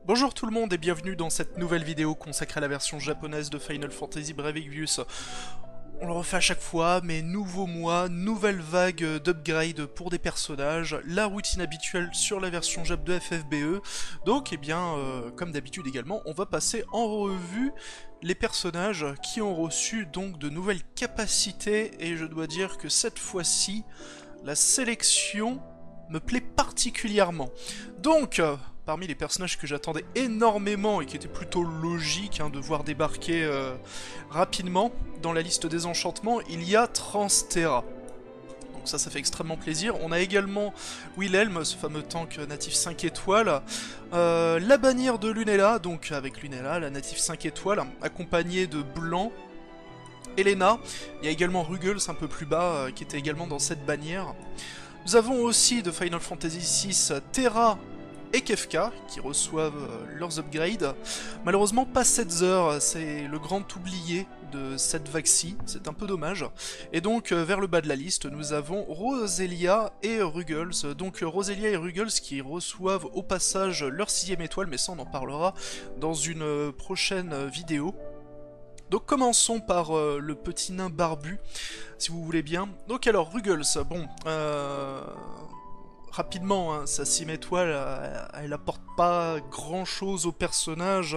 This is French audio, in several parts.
Bonjour tout le monde et bienvenue dans cette nouvelle vidéo consacrée à la version japonaise de Final Fantasy Brave Exvius. On le refait à chaque fois, mais nouveau mois, nouvelle vague d'upgrade pour des personnages, la routine habituelle sur la version Jap de FFBE. Donc, comme d'habitude également, on va passer en revue les personnages qui ont reçu donc de nouvelles capacités, et je dois dire que cette fois-ci, la sélection me plaît particulièrement. Donc, parmi les personnages que j'attendais énormément et qui étaient plutôt logiques de voir débarquer rapidement dans la liste des enchantements, il y a Transtera. Donc ça fait extrêmement plaisir. On a également Wilhelm, ce fameux tank natif 5 étoiles. La bannière de Lunella, donc avec Lunella, la natif 5 étoiles, accompagnée de Blanc. Elena, il y a également Ruggles un peu plus bas, qui était également dans cette bannière. Nous avons aussi de Final Fantasy VI Terra et Kefka qui reçoivent leurs upgrades. Malheureusement pas Setzer, c'est le grand oublié de cette vague-ci, c'est un peu dommage. Et donc vers le bas de la liste nous avons Roselia et Ruggles. Donc Roselia et Ruggles qui reçoivent au passage leur 6ème étoile, mais ça on en parlera dans une prochaine vidéo. Donc commençons par le petit nain barbu, si vous voulez bien. Donc alors, Ruggles, bon, rapidement, sa 6ème étoile, elle apporte pas grand chose au personnage,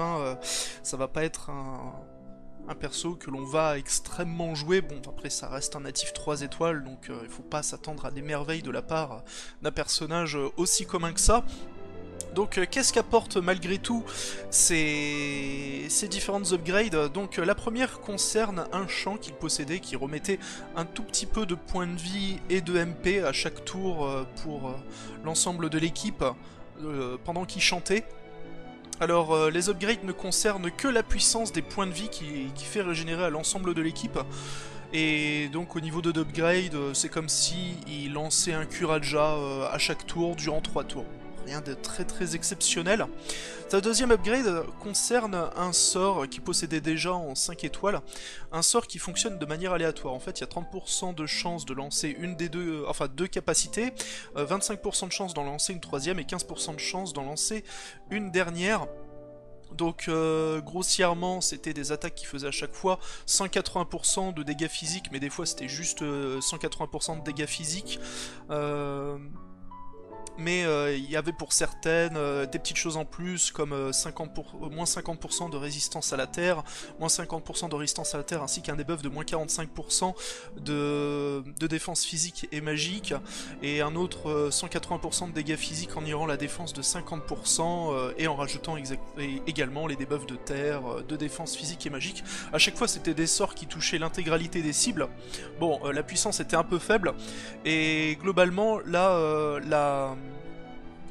ça va pas être un perso que l'on va extrêmement jouer. Bon, après ça reste un natif 3 étoiles, donc il faut pas s'attendre à des merveilles de la part d'un personnage aussi commun que ça. Donc qu'est-ce qu'apportent malgré tout ces différentes upgrades? Donc la première concerne un champ qu'il possédait qui remettait un tout petit peu de points de vie et de MP à chaque tour pour l'ensemble de l'équipe pendant qu'il chantait. Alors les upgrades ne concernent que la puissance des points de vie qui fait régénérer à l'ensemble de l'équipe. Et donc au niveau de l'upgrade, c'est comme si il lançait un Kuraja à chaque tour durant 3 tours. Rien de très exceptionnel. Sa deuxième upgrade concerne un sort qui possédait déjà en 5 étoiles, un sort qui fonctionne de manière aléatoire. En fait, il y a 30% de chance de lancer une des deux capacités, 25% de chance d'en lancer une troisième et 15% de chance d'en lancer une dernière. Donc grossièrement c'était des attaques qui faisaient à chaque fois 180% de dégâts physiques, mais des fois c'était juste 180% de dégâts physiques. Mais il y avait pour certaines des petites choses en plus comme moins 50% de résistance à la terre, moins 50% de résistance à la terre ainsi qu'un debuff de moins 45% de défense physique et magique et un autre 180% de dégâts physiques en irant la défense de 50% et en rajoutant également les debuffs de terre, de défense physique et magique. À chaque fois c'était des sorts qui touchaient l'intégralité des cibles. Bon, la puissance était un peu faible et globalement là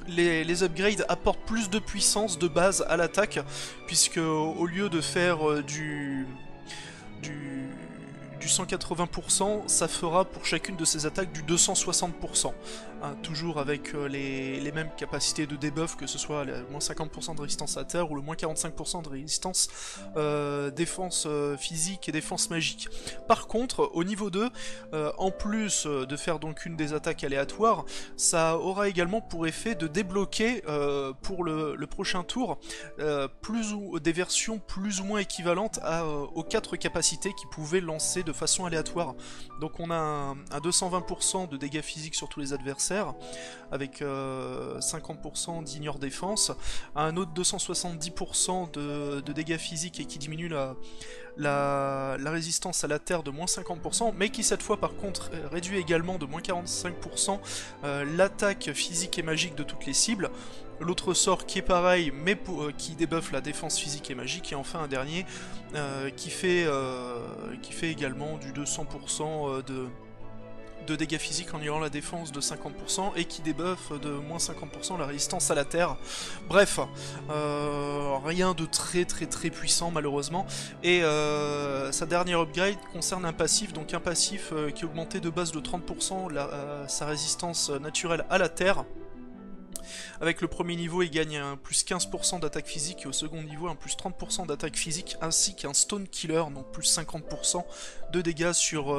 les upgrades apportent plus de puissance de base à l'attaque, puisque au lieu de faire du 180%, ça fera pour chacune de ces attaques du 260%. Toujours avec les mêmes capacités de debuff, que ce soit le moins 50% de résistance à terre ou le moins 45% de résistance défense physique et défense magique. Par contre, au niveau 2, en plus de faire donc une des attaques aléatoires, ça aura également pour effet de débloquer pour le prochain tour des versions plus ou moins équivalentes aux 4 capacités qui pouvaient lancer de façon aléatoire. Donc on a un 220% de dégâts physiques sur tous les adversaires, avec 50% d'ignore défense, un autre 270% de dégâts physiques et qui diminue la résistance à la terre de moins 50%, mais qui cette fois par contre réduit également de moins 45% l'attaque physique et magique de toutes les cibles. L'autre sort qui est pareil, mais qui débuffe la défense physique et magique, et enfin un dernier qui fait également du 200% de dégâts physiques en ayant la défense de 50% et qui débuffe de moins 50% la résistance à la terre. Bref, rien de très puissant malheureusement. Et sa dernière upgrade concerne un passif, donc un passif qui est augmenté de base de 30% sa résistance naturelle à la terre. Avec le premier niveau, il gagne un plus 15% d'attaque physique et au second niveau, un plus 30% d'attaque physique ainsi qu'un Stone Killer, donc plus 50% de dégâts sur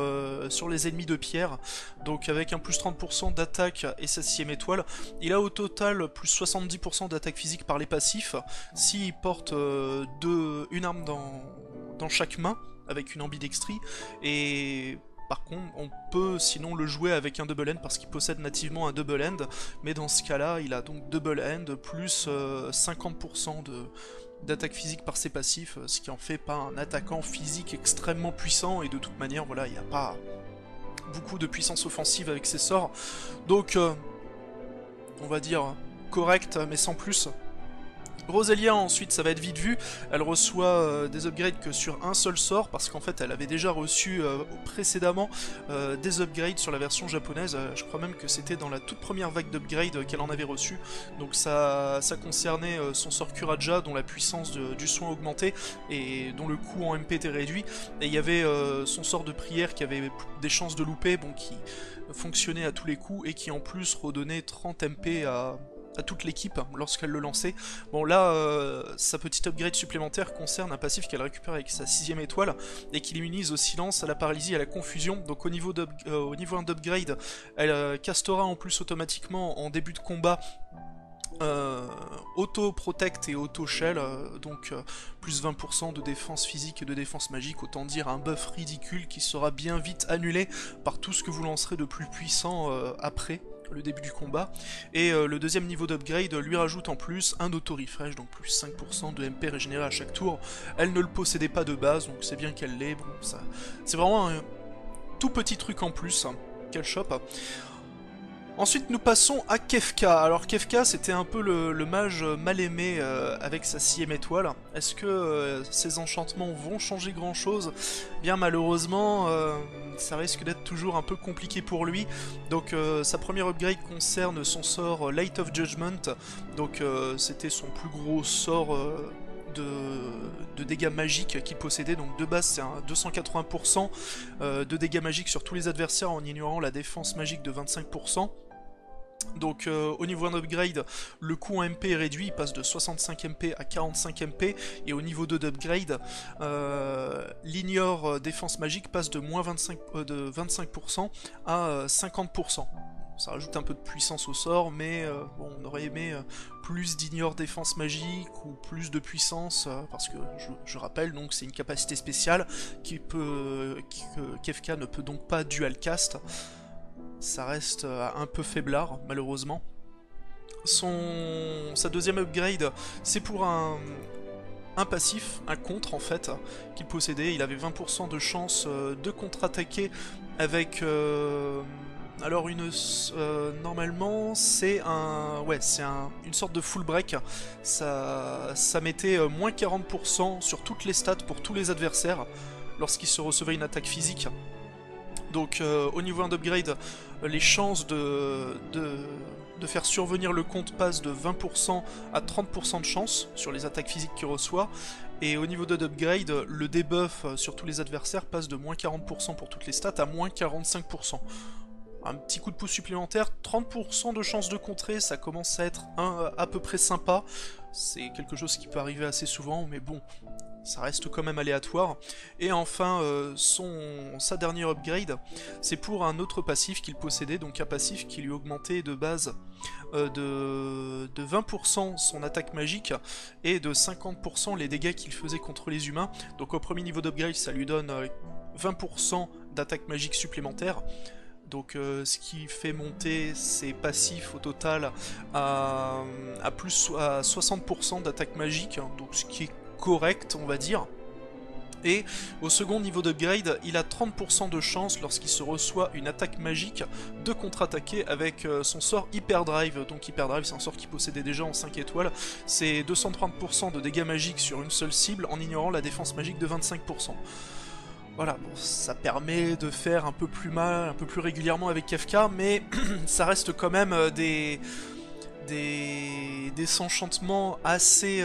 les ennemis de pierre. Donc avec un plus 30% d'attaque et sa 6ème étoile, il a au total plus 70% d'attaque physique par les passifs, s'il porte une arme dans chaque main, avec une ambidextrie, et par contre, on peut sinon le jouer avec un double end parce qu'il possède nativement un double end, mais dans ce cas-là, il a donc double end plus 50% d'attaque physique par ses passifs, ce qui en fait pas un attaquant physique extrêmement puissant, et de toute manière, voilà, il n'y a pas beaucoup de puissance offensive avec ses sorts, donc on va dire correct, mais sans plus. Roselia ensuite ça va être vite vu, elle reçoit des upgrades que sur un seul sort parce qu'en fait elle avait déjà reçu précédemment des upgrades sur la version japonaise, je crois même que c'était dans la toute première vague d'upgrades qu'elle en avait reçu, donc ça concernait son sort Kuraja dont la puissance du soin augmentait et dont le coût en MP était réduit, et il y avait son sort de prière qui avait des chances de louper, bon, qui fonctionnait à tous les coups et qui en plus redonnait 30 MP à toute l'équipe lorsqu'elle le lançait. Bon là, sa petite upgrade supplémentaire concerne un passif qu'elle récupère avec sa 6ème étoile et qui l'immunise au silence, à la paralysie et à la confusion. Donc au niveau 1 d'upgrade, elle castera en plus automatiquement en début de combat auto-protect et auto-shell, donc plus 20% de défense physique et de défense magique, autant dire un buff ridicule qui sera bien vite annulé par tout ce que vous lancerez de plus puissant après le début du combat, et le deuxième niveau d'upgrade lui rajoute en plus un auto-refresh, donc plus 5% de MP régénéré à chaque tour. Elle ne le possédait pas de base, donc c'est bien qu'elle l'ait, bon, ça, c'est vraiment un tout petit truc en plus qu'elle chope. Ensuite nous passons à Kefka. Alors Kefka c'était un peu le mage mal aimé avec sa 6ème étoile. Est-ce que ses enchantements vont changer grand chose? Bien malheureusement ça risque d'être toujours un peu compliqué pour lui. Donc sa première upgrade concerne son sort Light of Judgment. Donc c'était son plus gros sort de dégâts magiques qu'il possédait, donc de base c'est un 280% de dégâts magiques sur tous les adversaires en ignorant la défense magique de 25%. Donc au niveau 1 upgrade, le coût en MP est réduit, il passe de 65 MP à 45 MP, et au niveau 2 d'upgrade, l'ignore défense magique passe de moins 25% à 50%. Ça rajoute un peu de puissance au sort, mais bon, on aurait aimé plus d'ignore défense magique ou plus de puissance, parce que je rappelle, donc c'est une capacité spéciale que Kefka ne peut donc pas dual cast. Ça reste un peu faiblard, malheureusement. Sa deuxième upgrade, c'est pour un passif, un contre en fait, qu'il possédait. Il avait 20% de chance de contre-attaquer avec... alors normalement c'est une sorte de full break, ça mettait moins 40% sur toutes les stats pour tous les adversaires lorsqu'il se recevait une attaque physique. Donc au niveau 1 d'upgrade, les chances de faire survenir le compte passent de 20% à 30% de chance sur les attaques physiques qu'il reçoit. Et au niveau 2 d'upgrade, le debuff sur tous les adversaires passe de moins 40% pour toutes les stats à moins 45%. Un petit coup de pouce supplémentaire, 30% de chance de contrer, ça commence à être à peu près sympa. C'est quelque chose qui peut arriver assez souvent, mais bon, ça reste quand même aléatoire. Et enfin, sa dernière upgrade, c'est pour un autre passif qu'il possédait, donc un passif qui lui augmentait de base de 20% son attaque magique et de 50% les dégâts qu'il faisait contre les humains. Donc au premier niveau d'upgrade, ça lui donne 20% d'attaque magique supplémentaire. Donc ce qui fait monter ses passifs au total à 60% d'attaque magique, donc ce qui est correct on va dire. Et au second niveau d'upgrade, il a 30% de chance lorsqu'il se reçoit une attaque magique de contre-attaquer avec son sort Hyperdrive. Donc Hyperdrive c'est un sort qu'il possédait déjà en 5 étoiles, c'est 230% de dégâts magiques sur une seule cible en ignorant la défense magique de 25%. Voilà, bon, ça permet de faire un peu plus mal, un peu plus régulièrement avec Kefka, mais ça reste quand même des enchantements assez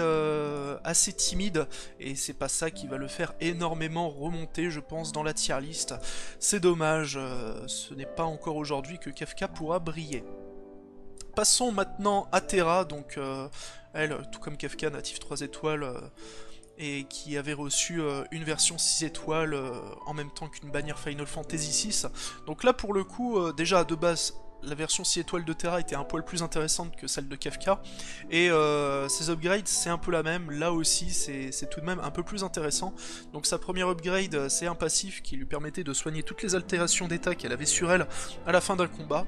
timides, et c'est pas ça qui va le faire énormément remonter, je pense, dans la tier list. C'est dommage, ce n'est pas encore aujourd'hui que Kefka pourra briller. Passons maintenant à Terra, donc elle, tout comme Kefka, natif 3 étoiles, et qui avait reçu une version 6 étoiles en même temps qu'une bannière Final Fantasy 6. Donc là pour le coup, déjà de base, la version 6 étoiles de Terra était un poil plus intéressante que celle de Kefka, et ses upgrades c'est un peu la même, là aussi c'est tout de même un peu plus intéressant. Donc sa première upgrade c'est un passif qui lui permettait de soigner toutes les altérations d'état qu'elle avait sur elle à la fin d'un combat.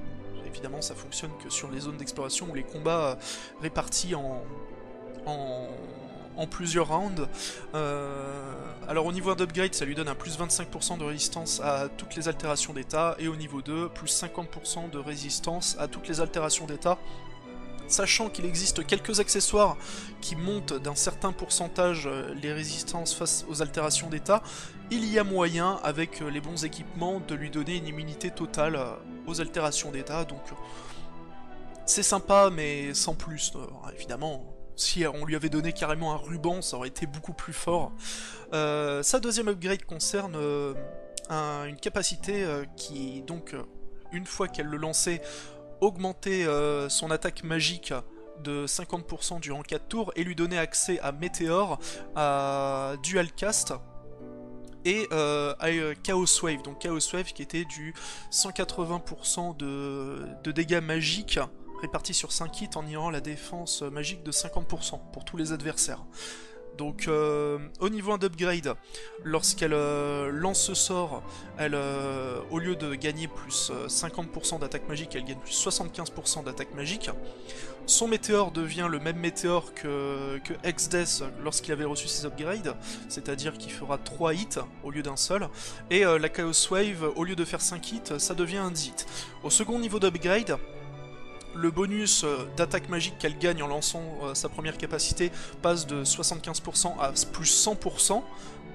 Évidemment ça fonctionne que sur les zones d'exploration ou les combats répartis en, en plusieurs rounds. Alors au niveau d'upgrade, ça lui donne un plus 25% de résistance à toutes les altérations d'état, et au niveau 2, plus 50% de résistance à toutes les altérations d'état. Sachant qu'il existe quelques accessoires qui montent d'un certain pourcentage les résistances face aux altérations d'état, il y a moyen, avec les bons équipements, de lui donner une immunité totale aux altérations d'état, donc c'est sympa mais sans plus, évidemment. Si on lui avait donné carrément un ruban, ça aurait été beaucoup plus fort. Sa deuxième upgrade concerne une capacité qui, donc, une fois qu'elle le lançait, augmentait son attaque magique de 50% durant 4 tours et lui donnait accès à Météor, à Dual Cast et à Chaos Wave. Donc Chaos Wave qui était du 180% de dégâts magiques répartis sur 5 hits en ayant la défense magique de 50% pour tous les adversaires. Donc au niveau d'upgrade, lorsqu'elle lance ce sort, elle, au lieu de gagner plus 50% d'attaque magique, elle gagne plus 75% d'attaque magique. Son météore devient le même météore que Exdeath lorsqu'il avait reçu ses upgrades, c'est-à-dire qu'il fera 3 hits au lieu d'un seul, et la Chaos Wave, au lieu de faire 5 hits, ça devient un 10 hits. Au second niveau d'upgrade, le bonus d'attaque magique qu'elle gagne en lançant sa première capacité passe de 75% à plus 100%,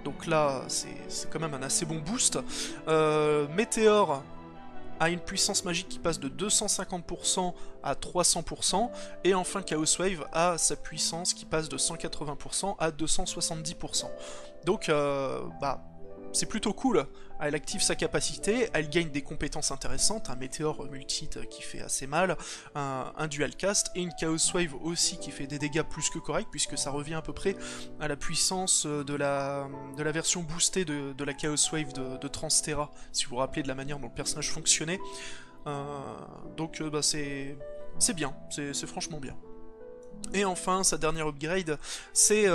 donc là c'est quand même un assez bon boost. Météor a une puissance magique qui passe de 250% à 300%, et enfin Chaos Wave a sa puissance qui passe de 180% à 270%. Donc c'est plutôt cool. Elle active sa capacité, elle gagne des compétences intéressantes, un météore multi qui fait assez mal, un dual cast, et une Chaos Wave aussi qui fait des dégâts plus que corrects, puisque ça revient à peu près à la puissance de la version boostée de la Chaos Wave de Transterra, si vous vous rappelez de la manière dont le personnage fonctionnait. Donc c'est bien, c'est franchement bien. Et enfin, sa dernière upgrade, c'est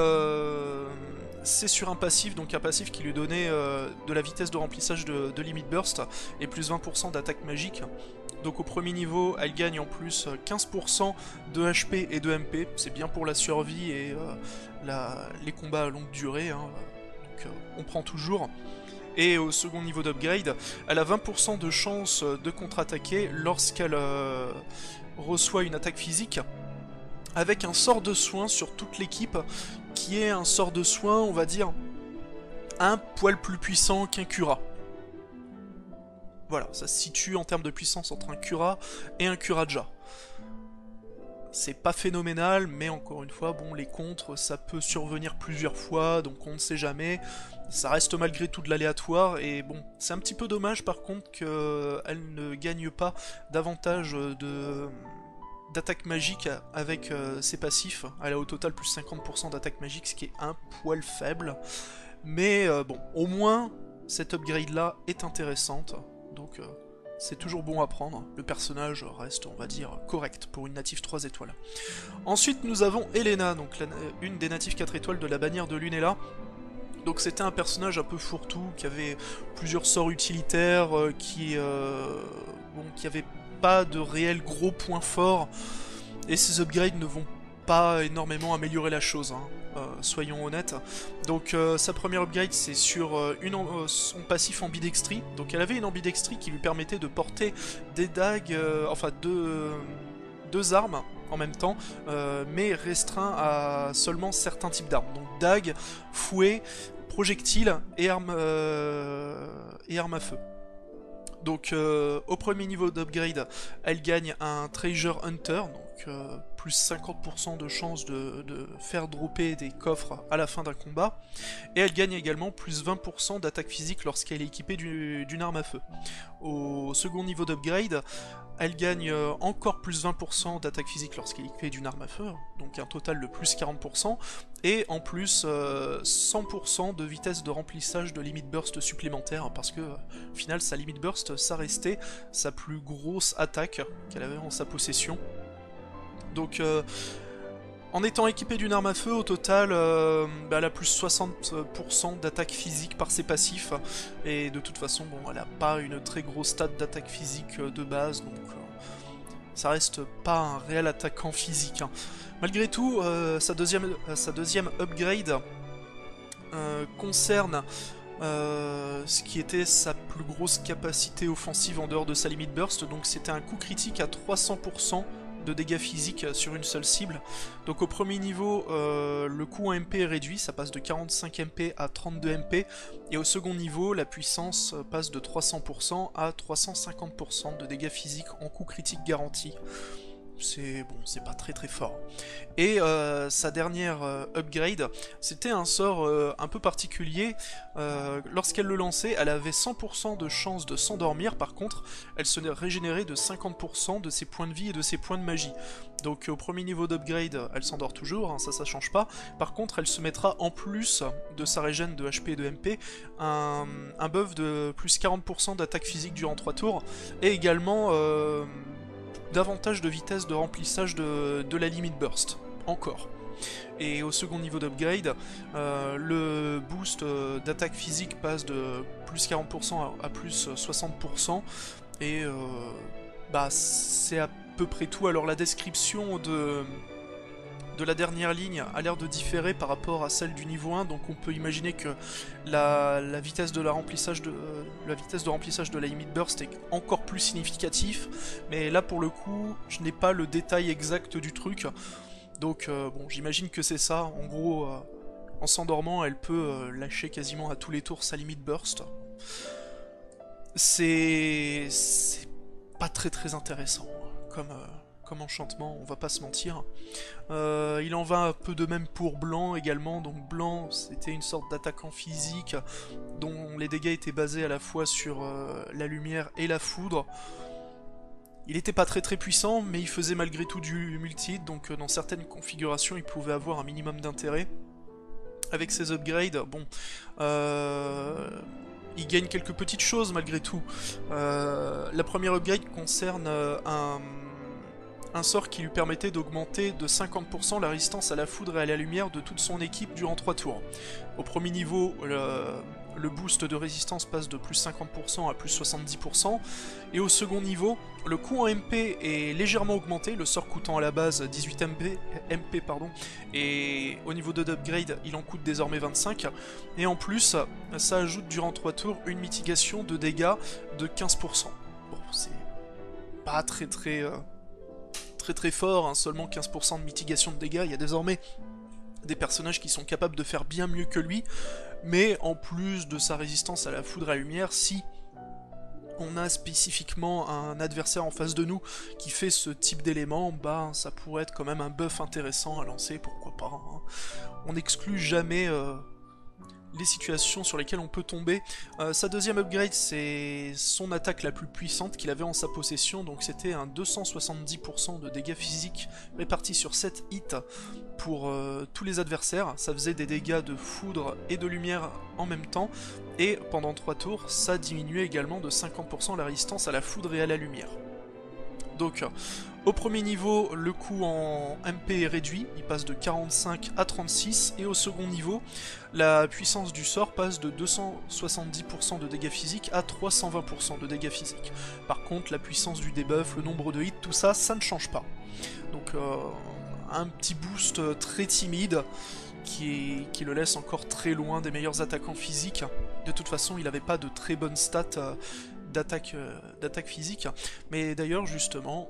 sur un passif, donc un passif qui lui donnait de la vitesse de remplissage de Limit Burst et plus 20% d'attaque magique. Donc au premier niveau, elle gagne en plus 15% de HP et de MP, c'est bien pour la survie et les combats à longue durée, hein. Donc on prend toujours. Et au second niveau d'upgrade, elle a 20% de chance de contre-attaquer lorsqu'elle reçoit une attaque physique, avec un sort de soin sur toute l'équipe, qui est un sort de soin, on va dire, un poil plus puissant qu'un Cura. Voilà, ça se situe en termes de puissance entre un Cura et un Curaja. C'est pas phénoménal, mais encore une fois, bon, les contres, ça peut survenir plusieurs fois, donc on ne sait jamais. Ça reste malgré tout de l'aléatoire, et bon, c'est un petit peu dommage par contre qu'elle ne gagne pas davantage d'attaque magique avec ses passifs. Elle a au total plus 50% d'attaque magique, ce qui est un poil faible. Mais bon, au moins, cette upgrade là est intéressante, donc c'est toujours bon à prendre. Le personnage reste, on va dire, correct pour une native 3 étoiles. Ensuite, nous avons Elena, donc une des natives 4 étoiles de la bannière de Lunella. Donc c'était un personnage un peu fourre-tout, qui avait plusieurs sorts utilitaires, qui avait pas de réels gros points forts, et ces upgrades ne vont pas énormément améliorer la chose, hein, soyons honnêtes. Donc sa première upgrade c'est sur son passif ambidextrie. Donc elle avait une ambidextrie qui lui permettait de porter des dagues, enfin deux armes en même temps, mais restreint à seulement certains types d'armes. Donc dagues, fouet, projectiles et armes à feu. Donc au premier niveau d'upgrade, elle gagne un Treasure Hunter, donc plus 50% de chance de faire dropper des coffres à la fin d'un combat. Et elle gagne également plus 20% d'attaque physique lorsqu'elle est équipée d'une arme à feu. Au second niveau d'upgrade, elle gagne encore plus 20% d'attaque physique lorsqu'elle est équipée d'une arme à feu, donc un total de plus 40%, et en plus 100% de vitesse de remplissage de limit burst supplémentaire, parce que au final sa limit burst, ça restait sa plus grosse attaque qu'elle avait en sa possession. Donc en étant équipée d'une arme à feu, au total, elle a plus 60% d'attaque physique par ses passifs, et de toute façon, bon, elle n'a pas une très grosse stat d'attaque physique de base, donc ça reste pas un réel attaquant physique, hein. Malgré tout, sa deuxième upgrade concerne ce qui était sa plus grosse capacité offensive en dehors de sa limit burst, donc c'était un coup critique à 300% de dégâts physiques sur une seule cible. Donc au premier niveau, le coût en MP est réduit, ça passe de 45 MP à 32 MP, et au second niveau, la puissance passe de 300% à 350% de dégâts physiques en coup critique garanti. C'est bon, c'est pas très fort. Et sa dernière upgrade, c'était un sort un peu particulier. Lorsqu'elle le lançait, elle avait 100% de chance de s'endormir. Par contre, elle se régénérait de 50% de ses points de vie et de ses points de magie. Donc au premier niveau d'upgrade, elle s'endort toujours, hein, ça change pas. Par contre, elle se mettra en plus de sa régène de HP et de MP, un buff de plus 40% d'attaque physique durant 3 tours, et également davantage de vitesse de remplissage de la limit burst, encore. Et au second niveau d'upgrade, le boost d'attaque physique passe de plus 40% à plus 60%, et c'est à peu près tout. Alors la description de la dernière ligne a l'air de différer par rapport à celle du niveau 1, donc on peut imaginer que la vitesse de remplissage de la limit burst est encore plus significatif, mais là pour le coup je n'ai pas le détail exact du truc, donc bon, j'imagine que c'est ça. En gros, en s'endormant, elle peut lâcher quasiment à tous les tours sa limit burst. C'est pas très intéressant comme enchantement, on va pas se mentir. Il en va un peu de même pour Blanc également. Donc Blanc, c'était une sorte d'attaquant physique dont les dégâts étaient basés à la fois sur la lumière et la foudre. Il était pas très puissant, mais il faisait malgré tout du multi-hit, donc dans certaines configurations il pouvait avoir un minimum d'intérêt. Avec ses upgrades, bon, il gagne quelques petites choses malgré tout. La première upgrade concerne un sort qui lui permettait d'augmenter de 50% la résistance à la foudre et à la lumière de toute son équipe durant 3 tours. Au premier niveau, le boost de résistance passe de plus 50% à plus 70%, et au second niveau, le coût en MP est légèrement augmenté, le sort coûtant à la base 18 MP, et au niveau de l'upgrade, il en coûte désormais 25, et en plus, ça ajoute durant 3 tours une mitigation de dégâts de 15%. Bon, c'est pas très fort, hein, seulement 15% de mitigation de dégâts. Il y a désormais des personnages qui sont capables de faire bien mieux que lui, mais en plus de sa résistance à la foudre et à la lumière, si on a spécifiquement un adversaire en face de nous qui fait ce type d'élément, bah ça pourrait être quand même un buff intéressant à lancer, pourquoi pas, hein. On n'exclut jamais les situations sur lesquelles on peut tomber. Sa deuxième upgrade, c'est son attaque la plus puissante qu'il avait en sa possession, donc c'était un 270% de dégâts physiques répartis sur 7 hits pour tous les adversaires. Ça faisait des dégâts de foudre et de lumière en même temps, et pendant 3 tours, ça diminuait également de 50% la résistance à la foudre et à la lumière. Donc, au premier niveau, le coût en MP est réduit, il passe de 45 à 36, et au second niveau, la puissance du sort passe de 270% de dégâts physiques à 320% de dégâts physiques. Par contre, la puissance du debuff, le nombre de hits, tout ça, ça ne change pas. Donc, un petit boost très timide, qui le laisse encore très loin des meilleurs attaquants physiques. De toute façon, il n'avait pas de très bonnes stats d'attaque physique, mais d'ailleurs justement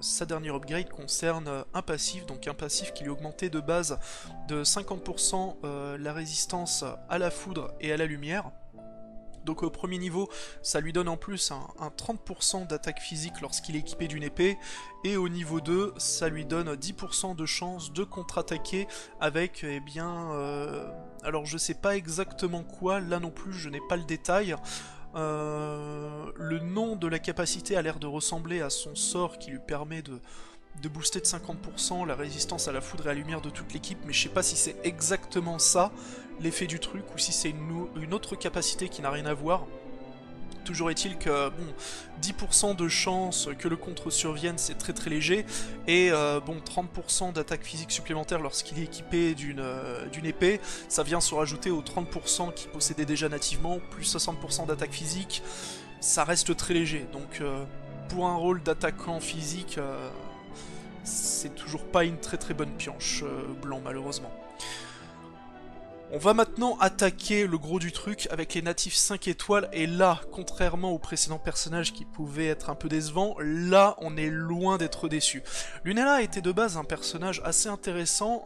sa dernière upgrade concerne un passif, donc un passif qui lui augmentait de base de 50% la résistance à la foudre et à la lumière, Donc au premier niveau, ça lui donne en plus un 30% d'attaque physique lorsqu'il est équipé d'une épée, et au niveau 2, ça lui donne 10% de chance de contre-attaquer avec, eh bien, alors je sais pas exactement quoi, là non plus je n'ai pas le détail. Le nom de la capacité a l'air de ressembler à son sort qui lui permet de booster de 50% la résistance à la foudre et à la lumière de toute l'équipe, mais je sais pas si c'est exactement ça l'effet du truc ou si c'est une autre capacité qui n'a rien à voir. Toujours est-il que, bon, 10% de chance que le contre survienne, c'est très très léger, et bon, 30% d'attaque physique supplémentaire lorsqu'il est équipé d'une épée, ça vient se rajouter aux 30% qu'il possédait déjà nativement, plus 60% d'attaque physique, ça reste très léger, donc pour un rôle d'attaquant physique, c'est toujours pas une très très bonne pioche, blanc malheureusement. On va maintenant attaquer le gros du truc avec les natifs 5 étoiles, et là, contrairement aux précédents personnages qui pouvaient être un peu décevants, là on est loin d'être déçu. Lunella était de base un personnage assez intéressant,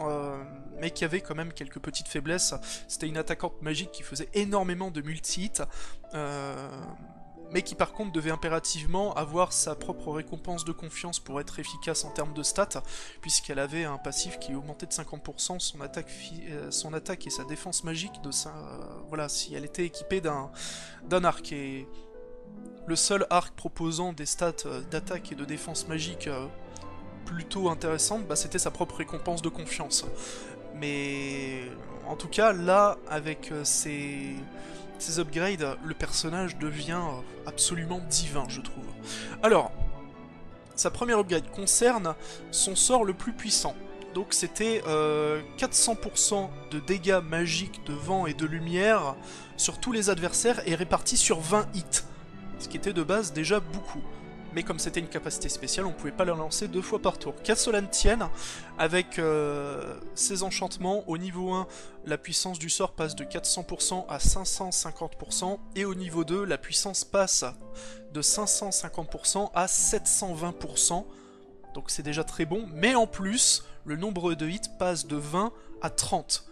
mais qui avait quand même quelques petites faiblesses. C'était une attaquante magique qui faisait énormément de multi-hits, mais qui par contre devait impérativement avoir sa propre récompense de confiance pour être efficace en termes de stats, puisqu'elle avait un passif qui augmentait de 50% son attaque et sa défense magique, voilà, si elle était équipée d'un arc. Et le seul arc proposant des stats d'attaque et de défense magique plutôt intéressantes, bah, c'était sa propre récompense de confiance. Mais en tout cas, là, avec ces upgrades, le personnage devient absolument divin, je trouve. Alors, sa première upgrade concerne son sort le plus puissant. Donc c'était 400% de dégâts magiques de vent et de lumière sur tous les adversaires et répartis sur 20 hits. Ce qui était de base déjà beaucoup. Mais comme c'était une capacité spéciale, on pouvait pas la lancer 2 fois par tour. Qu'à cela ne tienne, avec ces enchantements, au niveau 1, la puissance du sort passe de 400% à 550%, et au niveau 2, la puissance passe de 550% à 720%, donc c'est déjà très bon, mais en plus, le nombre de hits passe de 20 à 30.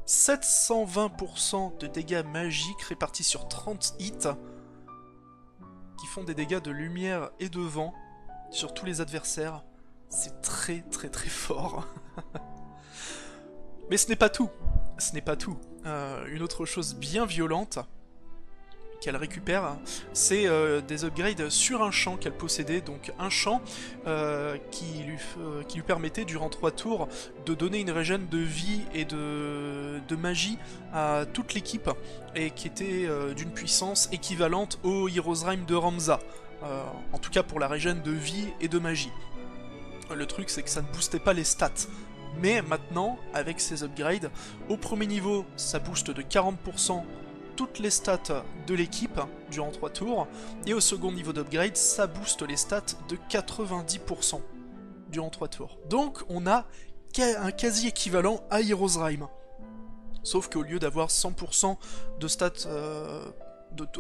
720% de dégâts magiques répartis sur 30 hits, qui font des dégâts de lumière et de vent sur tous les adversaires. C'est très très très fort. Mais ce n'est pas tout. Ce n'est pas tout. Une autre chose bien violente qu'elle récupère, c'est des upgrades sur un champ qu'elle possédait, donc un champ qui lui permettait durant 3 tours de donner une régène de vie et de magie à toute l'équipe, et qui était d'une puissance équivalente au Heroes Rhyme de Ramza, en tout cas pour la régène de vie et de magie. Le truc c'est que ça ne boostait pas les stats. Mais maintenant, avec ces upgrades, au premier niveau, ça booste de 40% toutes les stats de l'équipe durant 3 tours, et au second niveau d'upgrade, ça booste les stats de 90% durant 3 tours. Donc on a un quasi équivalent à Heroes Rhyme. Sauf qu'au lieu d'avoir 100% de stats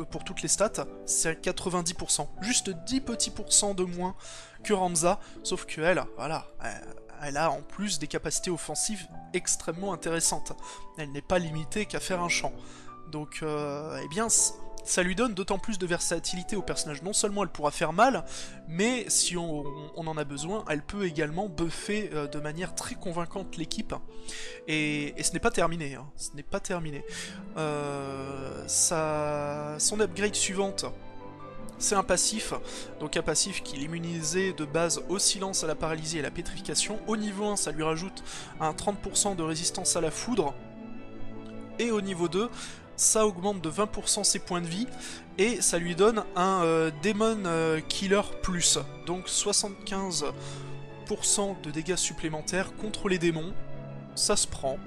pour toutes les stats, c'est 90%. Juste 10 petits pourcents de moins que Ramza, sauf qu'elle, voilà, elle a en plus des capacités offensives extrêmement intéressantes. Elle n'est pas limitée qu'à faire un champ. Donc, eh bien, ça lui donne d'autant plus de versatilité au personnage. Non seulement elle pourra faire mal, mais si on en a besoin, elle peut également buffer de manière très convaincante l'équipe. Et ce n'est pas terminé, hein. Ce n'est pas terminé. Son upgrade suivante, c'est un passif, donc un passif qui l'immunisait de base au silence, à la paralysie et à la pétrification. Au niveau 1, ça lui rajoute un 30% de résistance à la foudre. Et au niveau 2, ça augmente de 20% ses points de vie, et ça lui donne un Demon Killer Plus, donc 75% de dégâts supplémentaires contre les démons. Ça se prend.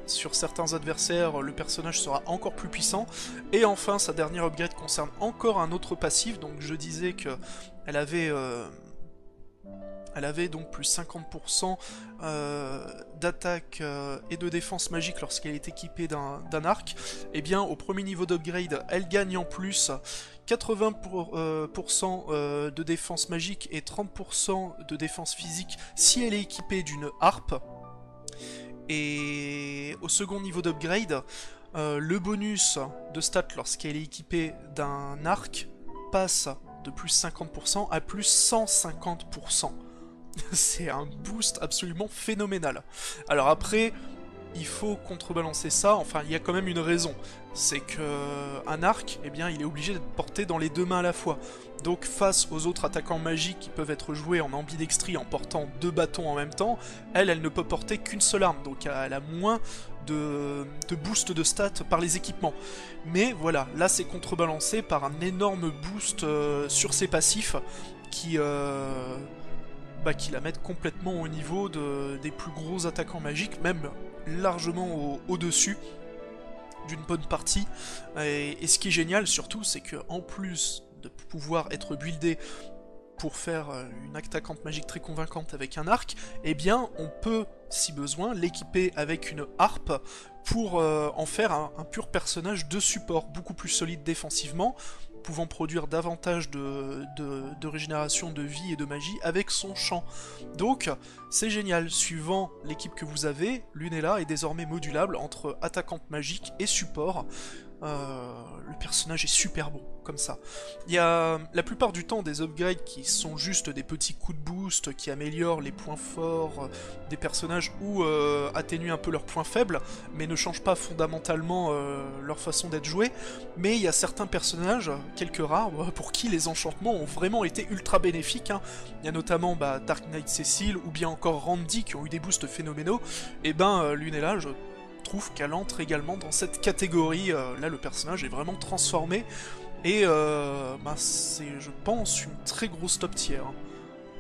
Sur certains adversaires, le personnage sera encore plus puissant. Et enfin, sa dernière upgrade concerne encore un autre passif, donc je disais que elle avait donc plus 50% d'attaque et de défense magique lorsqu'elle est équipée d'un arc. Et bien au premier niveau d'upgrade, elle gagne en plus 80% de défense magique et 30% de défense physique si elle est équipée d'une harpe. Et au second niveau d'upgrade, Le bonus de stat lorsqu'elle est équipée d'un arc passe de plus 50% à plus 150%. C'est un boost absolument phénoménal. Alors après, il faut contrebalancer ça, enfin il y a quand même une raison. C'est que un arc, eh bien il est obligé d'être porté dans les deux mains à la fois. Donc face aux autres attaquants magiques qui peuvent être joués en ambidextrie en portant deux bâtons en même temps, elle ne peut porter qu'une seule arme, donc elle a moins de boost de stats par les équipements. Mais voilà, là c'est contrebalancé par un énorme boost sur ses passifs qui la mettent complètement au niveau des plus gros attaquants magiques, même largement au-dessus d'une bonne partie. Et ce qui est génial surtout, c'est que en plus de pouvoir être buildé pour faire une attaquante magique très convaincante avec un arc, eh bien on peut, si besoin, l'équiper avec une harpe pour en faire un pur personnage de support, beaucoup plus solide défensivement, pouvant produire davantage de régénération de vie et de magie avec son chant. Donc c'est génial, suivant l'équipe que vous avez, Lunella est désormais modulable entre attaquante magique et support. Le personnage est super bon, comme ça. Il y a la plupart du temps des upgrades qui sont juste des petits coups de boost qui améliorent les points forts des personnages ou atténuent un peu leurs points faibles, mais ne changent pas fondamentalement leur façon d'être jouée. Mais il y a certains personnages, quelques rares, pour qui les enchantements ont vraiment été ultra bénéfiques. Hein. Il y a notamment Dark Knight Cecil ou bien encore Randy qui ont eu des boosts phénoménaux. Et Lunella, je trouve qu'elle entre également dans cette catégorie. Là, le personnage est vraiment transformé. Et c'est, je pense, une très grosse top tier hein,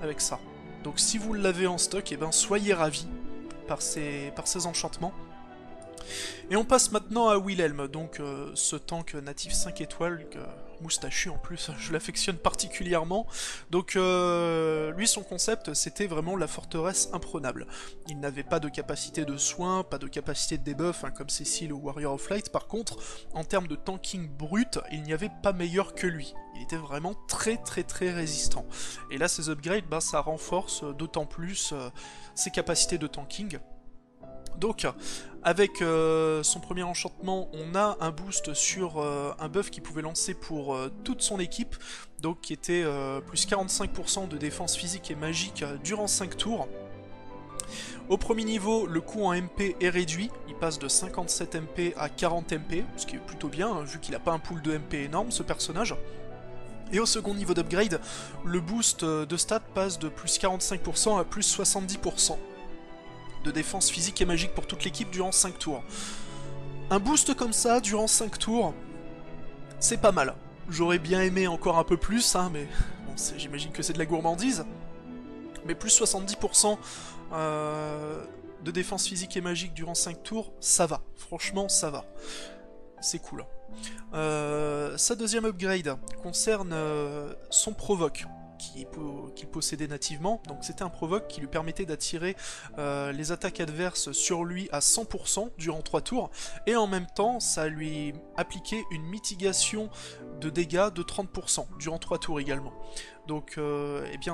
avec ça. Donc si vous l'avez en stock, soyez ravis par ces enchantements. Et on passe maintenant à Wilhelm, donc ce tank natif 5 étoiles, moustachu en plus, je l'affectionne particulièrement. Donc lui, son concept, c'était vraiment la forteresse imprenable. Il n'avait pas de capacité de soin, pas de capacité de debuff, hein, comme Cecil ou Warrior of Light. Par contre, en termes de tanking brut, il n'y avait pas meilleur que lui. Il était vraiment très résistant. Et là, ces upgrades, ça renforce d'autant plus ses capacités de tanking. Donc, avec son premier enchantement, on a un boost sur un buff qu'il pouvait lancer pour toute son équipe, donc qui était plus 45% de défense physique et magique durant 5 tours. Au premier niveau, le coût en MP est réduit, il passe de 57 MP à 40 MP, ce qui est plutôt bien, hein, vu qu'il n'a pas un pool de MP énorme, ce personnage. Et au second niveau d'upgrade, le boost de stats passe de plus 45% à plus 70%. De défense physique et magique pour toute l'équipe durant 5 tours. Un boost comme ça, durant 5 tours, c'est pas mal. J'aurais bien aimé encore un peu plus, hein, mais bon, j'imagine que c'est de la gourmandise. Mais plus 70% de défense physique et magique durant 5 tours, ça va. Franchement, ça va. C'est cool. Sa deuxième upgrade concerne son provoque qu'il possédait nativement, donc c'était un provoque qui lui permettait d'attirer les attaques adverses sur lui à 100% durant 3 tours, et en même temps ça lui appliquait une mitigation de dégâts de 30% durant 3 tours également. Donc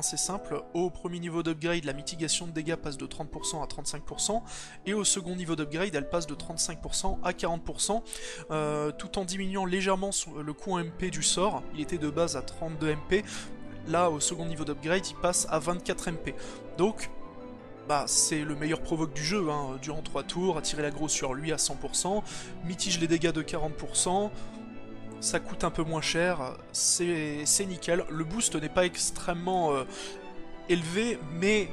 c'est simple, au premier niveau d'upgrade la mitigation de dégâts passe de 30% à 35%, et au second niveau d'upgrade elle passe de 35% à 40%, tout en diminuant légèrement le coût en MP du sort. Il était de base à 32 MP, là au second niveau d'upgrade il passe à 24 MP. Donc c'est le meilleur provoque du jeu, hein, durant 3 tours, attirer l'aggro sur lui à 100%, mitige les dégâts de 40%, ça coûte un peu moins cher, c'est nickel. Le boost n'est pas extrêmement élevé, mais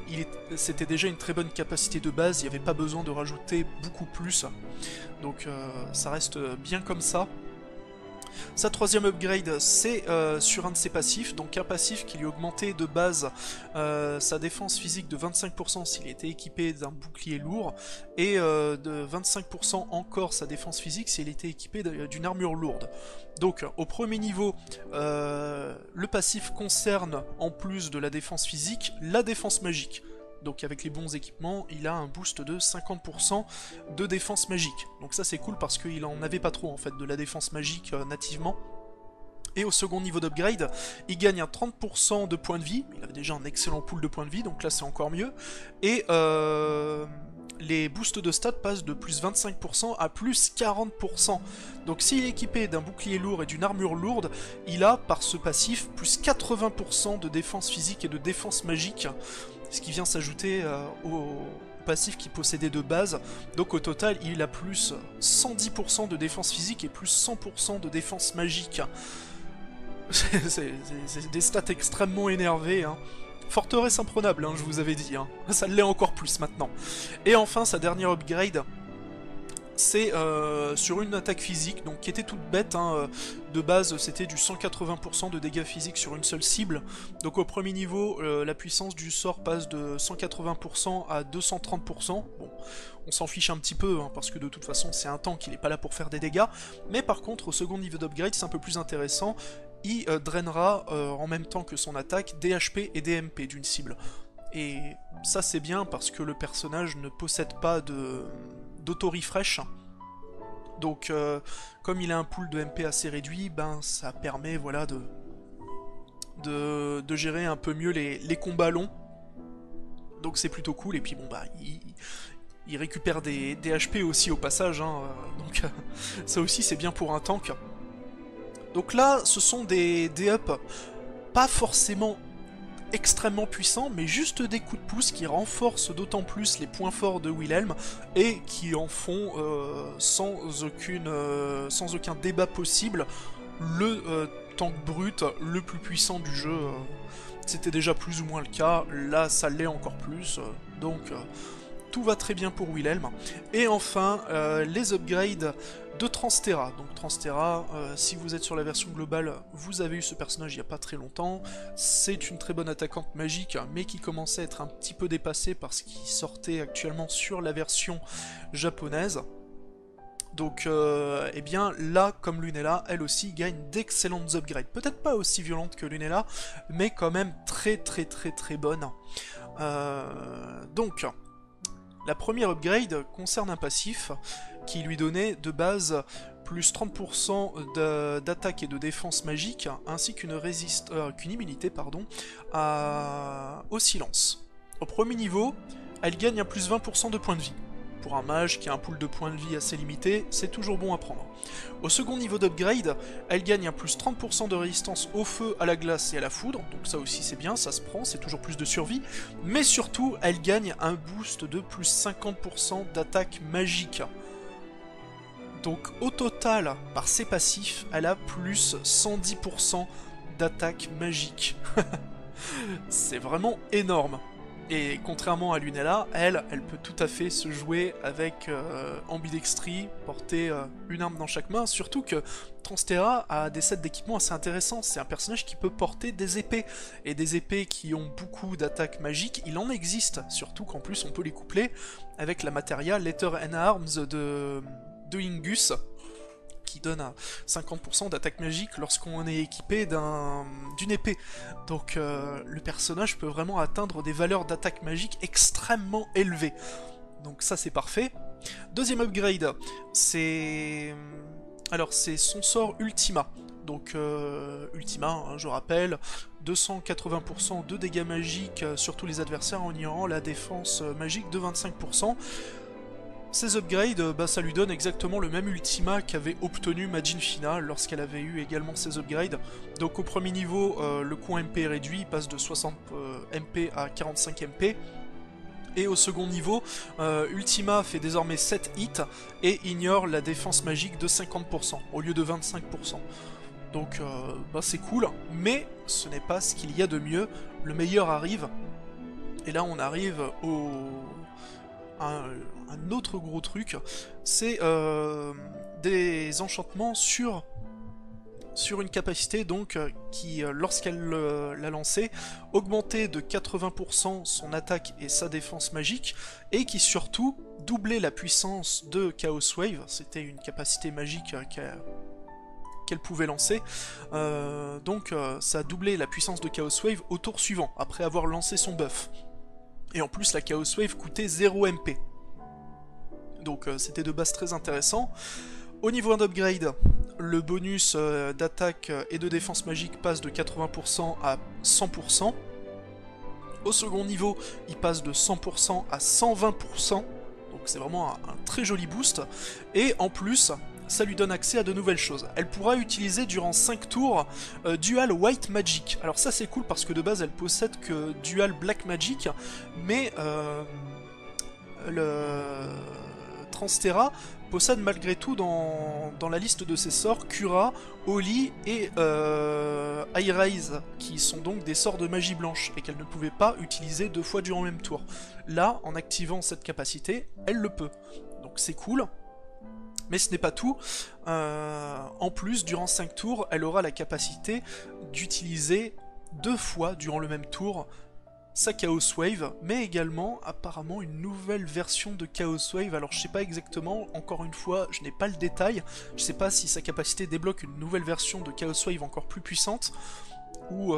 c'était déjà une très bonne capacité de base, il n'y avait pas besoin de rajouter beaucoup plus, donc ça reste bien comme ça. Sa troisième upgrade, c'est sur un de ses passifs, donc un passif qui lui augmentait de base sa défense physique de 25% s'il était équipé d'un bouclier lourd, et de 25% encore sa défense physique s'il était équipé d'une armure lourde. Donc au premier niveau, le passif concerne, en plus de la défense physique, la défense magique. Donc avec les bons équipements, il a un boost de 50% de défense magique. Donc ça c'est cool parce qu'il en avait pas trop en fait de la défense magique nativement. Et au second niveau d'upgrade, il gagne un 30% de points de vie. Il avait déjà un excellent pool de points de vie, donc là c'est encore mieux. Et les boosts de stats passent de plus 25% à plus 40%. Donc s'il est équipé d'un bouclier lourd et d'une armure lourde, il a, par ce passif, plus 80% de défense physique et de défense magique, ce qui vient s'ajouter au passif qu'il possédait de base. Donc au total, il a plus 110% de défense physique et plus 100% de défense magique. C'est des stats extrêmement énervées, hein. Forteresse imprenable, hein, je vous avais dit, hein. Ça l'est encore plus maintenant. Et enfin, sa dernière upgrade, c'est sur une attaque physique, donc qui était toute bête, hein. De base c'était du 180% de dégâts physiques sur une seule cible, donc au premier niveau la puissance du sort passe de 180% à 230%, bon, on s'en fiche un petit peu, hein, parce que de toute façon c'est un tank, il n'est pas là pour faire des dégâts, mais par contre au second niveau d'upgrade c'est un peu plus intéressant, il drainera en même temps que son attaque des HP et des MP d'une cible. Et ça c'est bien parce que le personnage ne possède pas d'auto-refresh. Donc comme il a un pool de MP assez réduit, ben ça permet voilà de gérer un peu mieux les combats longs. Donc c'est plutôt cool, et puis bon bah il récupère des HP aussi au passage, hein, donc ça aussi c'est bien pour un tank. Donc là, ce sont des ups pas forcément extrêmement puissants, mais juste des coups de pouce qui renforcent d'autant plus les points forts de Wilhelm, et qui en font, sans aucun débat possible, le tank brut le plus puissant du jeu. C'était déjà plus ou moins le cas, là ça l'est encore plus, donc tout va très bien pour Wilhelm. Et enfin, les upgrades de Transtera. Donc Transtera, si vous êtes sur la version globale, vous avez eu ce personnage il n'y a pas très longtemps. C'est une très bonne attaquante magique, mais qui commençait à être un petit peu dépassée parce qu'il sortait actuellement sur la version japonaise. Donc, eh bien, là, comme Lunella, elle aussi gagne d'excellentes upgrades. Peut-être pas aussi violentes que Lunella, mais quand même très bonnes. Donc, la première upgrade concerne un passif qui lui donnait de base plus 30% d'attaque et de défense magique, ainsi qu'une immunité au silence. Au premier niveau, elle gagne un plus 20% de points de vie. Pour un mage qui a un pool de points de vie assez limité, c'est toujours bon à prendre. Au second niveau d'upgrade, elle gagne un plus 30% de résistance au feu, à la glace et à la foudre, donc ça aussi c'est bien, ça se prend, c'est toujours plus de survie, mais surtout elle gagne un boost de plus 50% d'attaque magique. Donc au total, par ses passifs, elle a plus 110% d'attaque magique. C'est vraiment énorme. Et contrairement à Lunella, elle peut tout à fait se jouer avec ambidextrie, porter une arme dans chaque main, surtout que Transtera a des sets d'équipement assez intéressants. C'est un personnage qui peut porter des épées, et des épées qui ont beaucoup d'attaques magiques, il en existe, surtout qu'en plus on peut les coupler avec la materia Letter and Arms de Ingus, qui donne à 50% d'attaque magique lorsqu'on est équipé d'une épée. Donc le personnage peut vraiment atteindre des valeurs d'attaque magique extrêmement élevées. Donc ça c'est parfait. Deuxième upgrade, c'est son sort Ultima. Donc Ultima, hein, je rappelle, 280% de dégâts magiques sur tous les adversaires en ignorant la défense magique de 25%. Ces upgrades, ça lui donne exactement le même Ultima qu'avait obtenu Majin Fina lorsqu'elle avait eu également ses upgrades. Donc au premier niveau, le coût MP est réduit, il passe de 60 MP à 45 MP. Et au second niveau, Ultima fait désormais 7 hits et ignore la défense magique de 50% au lieu de 25%. Donc c'est cool, mais ce n'est pas ce qu'il y a de mieux. Le meilleur arrive. Et là on arrive un autre gros truc, c'est des enchantements sur une capacité donc qui, lorsqu'elle l'a lancée, augmentait de 80% son attaque et sa défense magique, et qui surtout doublait la puissance de Chaos Wave. C'était une capacité magique qu'elle pouvait lancer, donc ça a doublé la puissance de Chaos Wave au tour suivant, après avoir lancé son buff. Et en plus la Chaos Wave coûtait 0 MP. Donc c'était de base très intéressant. Au niveau d'upgrade, le bonus d'attaque et de défense magique passe de 80% à 100%. Au second niveau, il passe de 100% à 120%. Donc c'est vraiment un très joli boost, et en plus, ça lui donne accès à de nouvelles choses. Elle pourra utiliser durant 5 tours Dual White Magic. Alors ça c'est cool parce que de base elle possède que Dual Black Magic, mais le Transtera possède malgré tout dans la liste de ses sorts Cura, Oli et Eye-Raise, qui sont donc des sorts de magie blanche, et qu'elle ne pouvait pas utiliser 2 fois durant le même tour. Là, en activant cette capacité, elle le peut. Donc c'est cool. Mais ce n'est pas tout. En plus, durant 5 tours, elle aura la capacité d'utiliser 2 fois durant le même tour sa Chaos Wave, mais également apparemment une nouvelle version de Chaos Wave. Alors je sais pas exactement, encore une fois, je n'ai pas le détail, je sais pas si sa capacité débloque une nouvelle version de Chaos Wave encore plus puissante, ou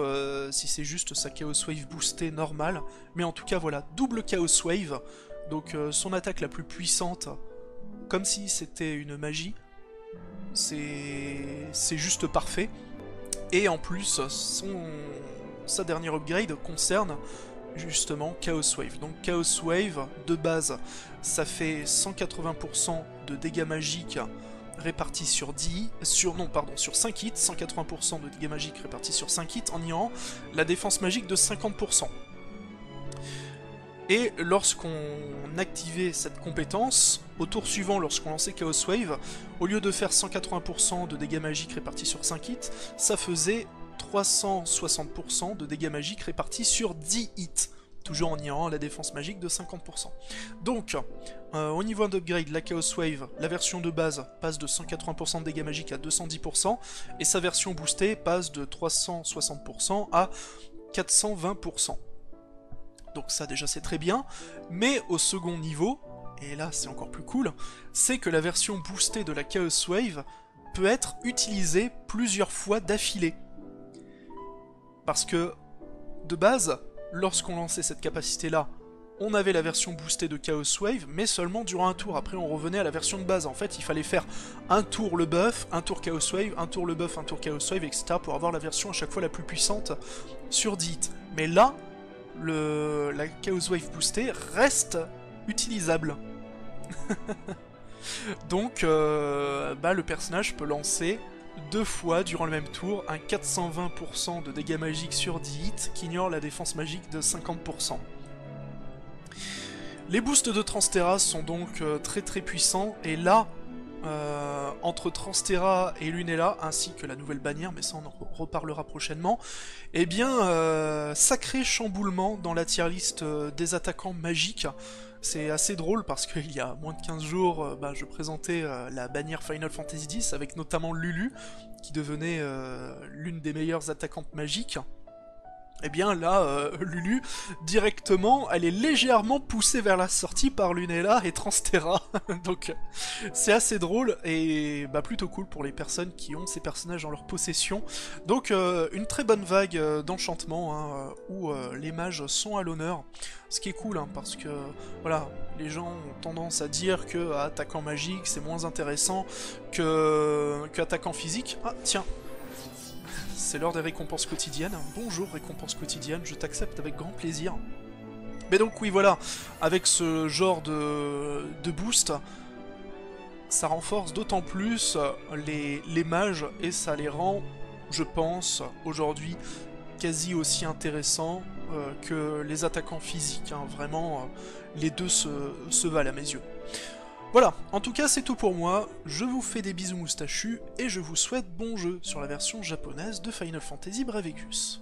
si c'est juste sa Chaos Wave boostée normale, mais en tout cas voilà, double Chaos Wave, donc son attaque la plus puissante, comme si c'était une magie, c'est juste parfait, et en plus sa dernière upgrade concerne justement Chaos Wave. Donc Chaos Wave, de base, ça fait 180% de dégâts magiques répartis sur 5 hits, 180% de dégâts magiques répartis sur 5 hits, en ayant la défense magique de 50%. Et lorsqu'on activait cette compétence, au tour suivant, lorsqu'on lançait Chaos Wave, au lieu de faire 180% de dégâts magiques répartis sur 5 hits, ça faisait 360% de dégâts magiques répartis sur 10 hits, toujours en ayant la défense magique de 50%. Donc, au niveau d'upgrade, la Chaos Wave, la version de base passe de 180% de dégâts magiques à 210%, et sa version boostée passe de 360% à 420%. Donc ça déjà c'est très bien, mais au second niveau, et là c'est encore plus cool, c'est que la version boostée de la Chaos Wave peut être utilisée plusieurs fois d'affilée. Parce que, de base, lorsqu'on lançait cette capacité-là, on avait la version boostée de Chaos Wave, mais seulement durant un tour. Après, on revenait à la version de base. En fait, il fallait faire un tour le buff, un tour Chaos Wave, un tour le buff, un tour Chaos Wave, etc. pour avoir la version à chaque fois la plus puissante sur 10 hits. Mais là, la Chaos Wave boostée reste utilisable. Donc, le personnage peut lancer 2 fois durant le même tour un 420% de dégâts magiques sur 10 hits qui ignore la défense magique de 50%. Les boosts de Transtera sont donc très très puissants, et là, entre Transtera et Lunella, ainsi que la nouvelle bannière, mais ça on en reparlera prochainement, eh bien, sacré chamboulement dans la tier list des attaquants magiques. C'est assez drôle parce qu'il y a moins de 15 jours, je présentais la bannière Final Fantasy X avec notamment Lulu, qui devenait l'une des meilleures attaquantes magiques. Et bien là, Lulu, directement, elle est légèrement poussée vers la sortie par Lunella et Transtera. Donc c'est assez drôle et plutôt cool pour les personnes qui ont ces personnages en leur possession. Donc une très bonne vague d'enchantement où les mages sont à l'honneur. Ce qui est cool parce que voilà, les gens ont tendance à dire que attaquant magique c'est moins intéressant que attaquant physique. Ah tiens, c'est l'heure des récompenses quotidiennes. Bonjour récompenses quotidiennes, je t'accepte avec grand plaisir. Mais donc oui voilà, avec ce genre de boost, ça renforce d'autant plus les mages et ça les rend, je pense, aujourd'hui quasi aussi intéressants que les attaquants physiques. Vraiment, les deux se valent à mes yeux. Voilà, en tout cas c'est tout pour moi, je vous fais des bisous moustachus et je vous souhaite bon jeu sur la version japonaise de Final Fantasy Bravecus.